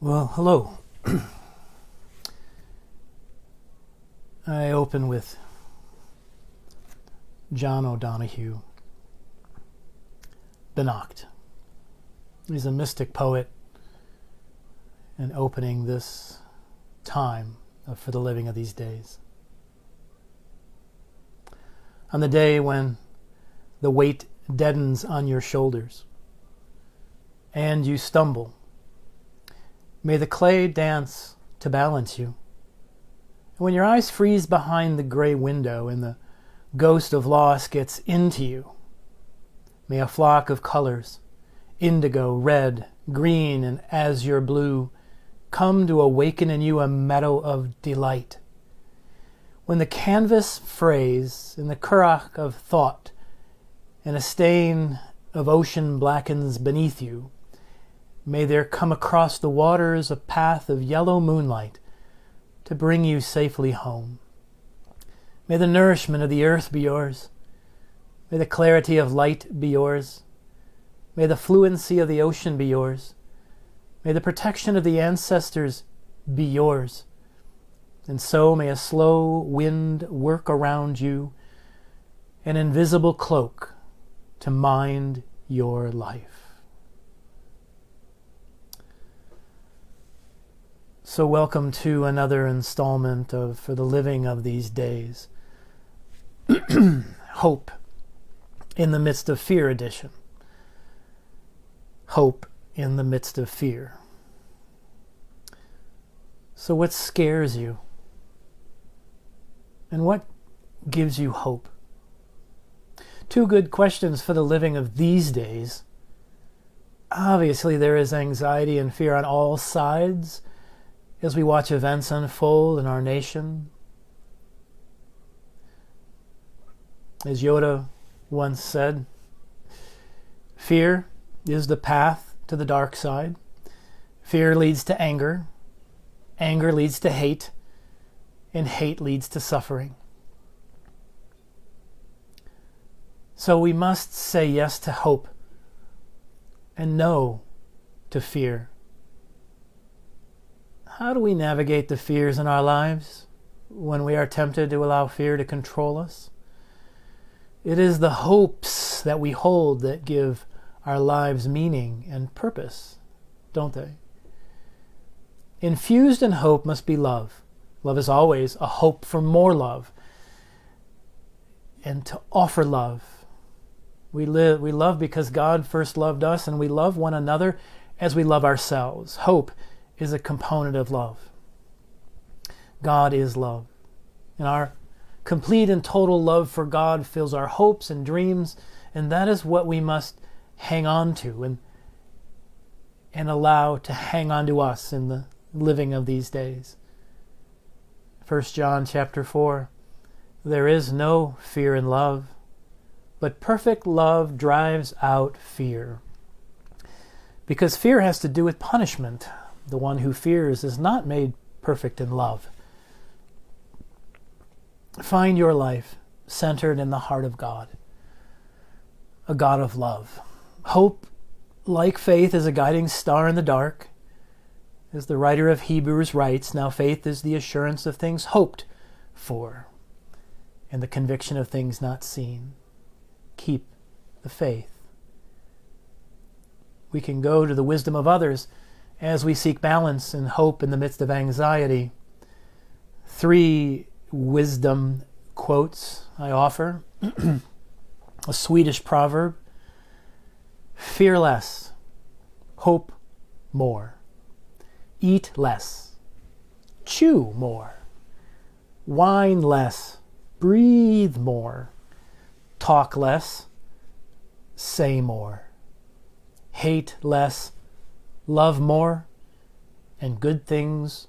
Well, hello. I open with John O'Donohue, Benacht. He's a mystic poet, and opening this time for the living of these days. On the day when the weight deadens on your shoulders and you stumble, may the clay dance to balance you. And when your eyes freeze behind the gray window and the ghost of loss gets into you, may a flock of colors, indigo, red, green, and azure blue, come to awaken in you a meadow of delight. When the canvas frays and the currach of thought and a stain of ocean blackens beneath you, may there come across the waters a path of yellow moonlight to bring you safely home. May the nourishment of the earth be yours. May the clarity of light be yours. May the fluency of the ocean be yours. May the protection of the ancestors be yours. And so may a slow wind work around you, an invisible cloak to mind your life. So welcome to another installment of For the Living of These Days. Hope in the Midst of Fear edition. Hope in the midst of fear. So what scares you? And what gives you hope? Two good questions for the living of these days. Obviously, there is anxiety and fear on all sides as we watch events unfold in our nation. As Yoda once said, fear is the path to the dark side. Fear leads to anger. Anger leads to hate. And hate leads to suffering. So we must say yes to hope and no to fear. How do we navigate the fears in our lives when we are tempted to allow fear to control us? It is the hopes that we hold that give our lives meaning and purpose, don't they? Infused in hope must be love. Love is always a hope for more love and to offer love. We love because God first loved us, and we love one another as we love ourselves. Hope is a component of love. God is love. And our complete and total love for God fills our hopes and dreams, and that is what we must hang on to and allow to hang on to us in the living of these days. 1 John chapter 4, there is no fear in love, but perfect love drives out fear. Because fear has to do with punishment. The one who fears is not made perfect in love. Find your life centered in the heart of God, a God of love. Hope, like faith, is a guiding star in the dark. As the writer of Hebrews writes, now faith is the assurance of things hoped for and the conviction of things not seen. Keep the faith. We can go to the wisdom of others as we seek balance and hope in the midst of anxiety. 3 wisdom quotes I offer. A Swedish proverb: fear less, hope more. Eat less, chew more. Whine less, breathe more. Talk less, say more. Hate less, love more, and good things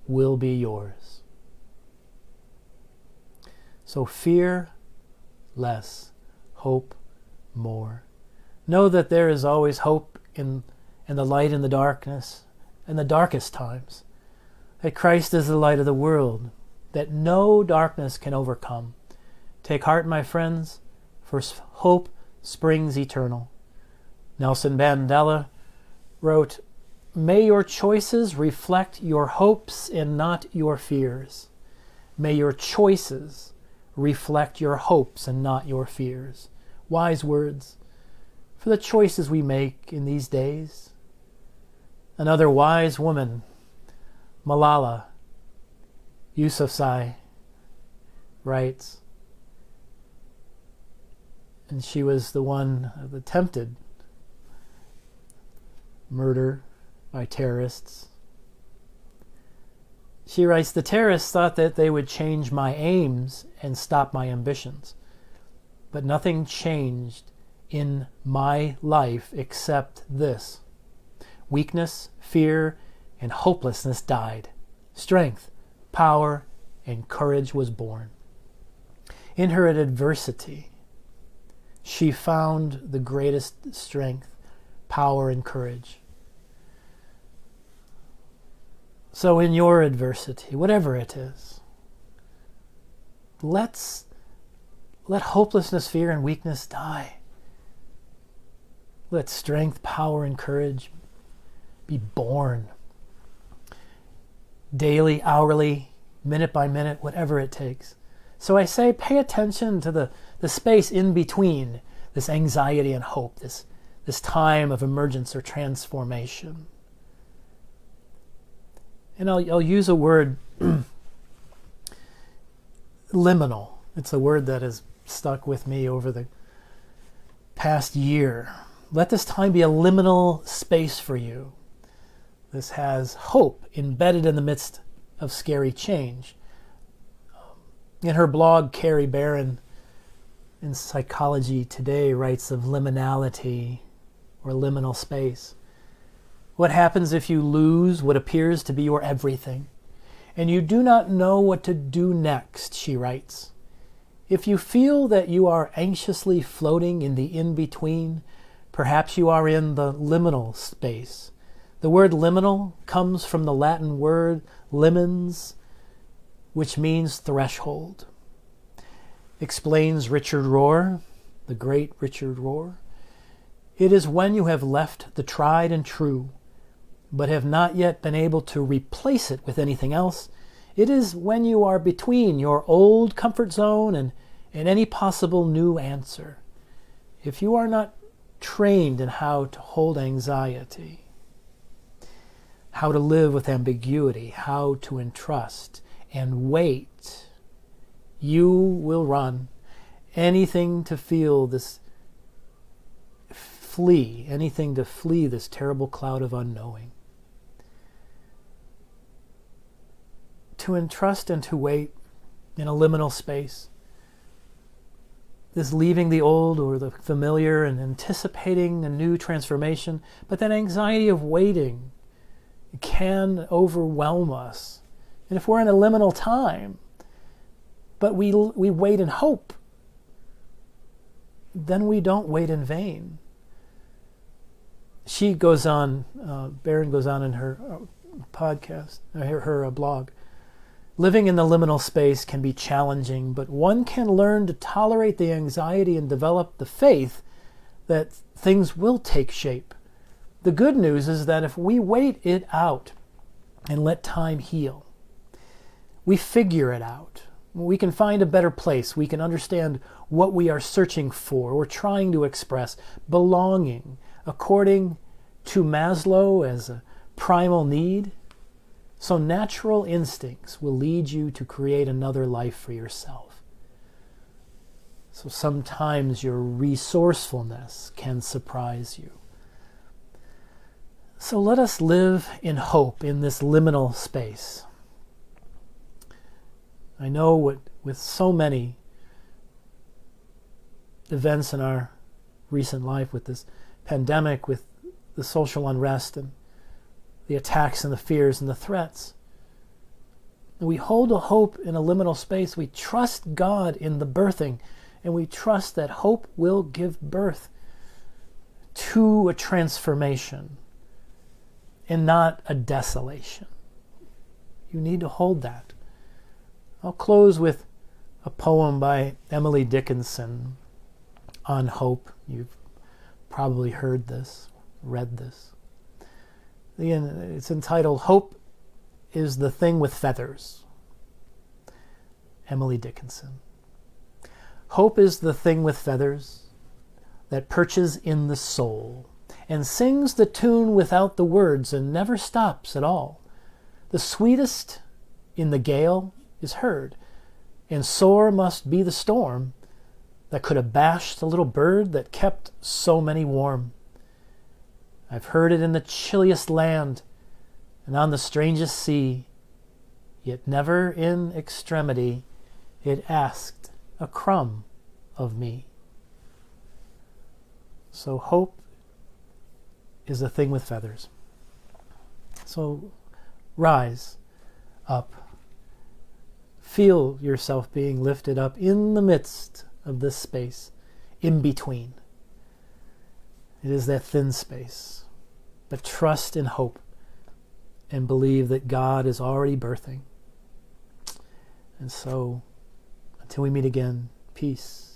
will be yours. So fear less, hope more. Know that there is always hope in the light in the darkness, in the darkest times. That Christ is the light of the world, that no darkness can overcome. Take heart, my friends, for hope springs eternal. Nelson Mandela wrote, May your choices reflect your hopes and not your fears. May your choices reflect your hopes and not your fears. Wise words for the choices we make in these days. Another wise woman, Malala Yousafzai, writes, and she was the one of attempted murder by terrorists. She writes, the terrorists thought that they would change my aims and stop my ambitions, but nothing changed in my life except this. Weakness, fear, and hopelessness died. Strength, power, and courage was born. In her adversity, she found the greatest strength, power, and courage. So in your adversity, whatever it is, let hopelessness, fear, and weakness die. Let strength, power, and courage be born. Daily, hourly, minute by minute, whatever it takes. So I say, pay attention to the space in between this anxiety and hope, this time of emergence or transformation. And I'll use a word, liminal. It's a word that has stuck with me over the past year. Let this time be a liminal space for you. This has hope embedded in the midst of scary change. In her blog, Carrie Barron, in Psychology Today, writes of liminality or liminal space. What happens if you lose what appears to be your everything, and you do not know what to do next, she writes. If you feel that you are anxiously floating in the in-between, perhaps you are in the liminal space. The word liminal comes from the Latin word limens, which means threshold. Explains Richard Rohr, the great Richard Rohr. It is when you have left the tried and true, but have not yet been able to replace it with anything else. It is when you are between your old comfort zone and any possible new answer. If you are not trained in how to hold anxiety, how to live with ambiguity, how to entrust and wait, you will run anything to feel this anything to flee this terrible cloud of unknowing. To entrust and to wait in a liminal space, this leaving the old or the familiar and anticipating a new transformation, but that anxiety of waiting can overwhelm us. And if we're in a liminal time, but we wait in hope, then we don't wait in vain. She goes on, Barron goes on in her podcast, her blog. Living in the liminal space can be challenging, but one can learn to tolerate the anxiety and develop the faith that things will take shape. The good news is that if we wait it out and let time heal, we figure it out. We can find a better place. We can understand what we are searching for or trying to express, belonging, according to Maslow as a primal need. So natural instincts will lead you to create another life for yourself. So sometimes your resourcefulness can surprise you. So let us live in hope in this liminal space. I know with so many events in our recent life, with this pandemic, with the social unrest and the attacks and the fears and the threats, we hold a hope in a liminal space. We trust God in the birthing, and we trust that hope will give birth to a transformation and not a desolation. You need to hold that. I'll close with a poem by Emily Dickinson on hope. You've probably heard this, read this. Again, it's entitled Hope is the Thing with Feathers. Emily Dickinson. Hope is the thing with feathers that perches in the soul and sings the tune without the words and never stops at all. The sweetest in the gale is heard, and sore must be the storm that could have bashed the little bird that kept so many warm. I've heard it in the chilliest land and on the strangest sea, yet never in extremity it asked a crumb of me. So hope is a thing with feathers. So rise up. Feel yourself being lifted up in the midst of this space, in between. It is that thin space. But trust in hope and believe that God is already birthing. And so, until we meet again, peace.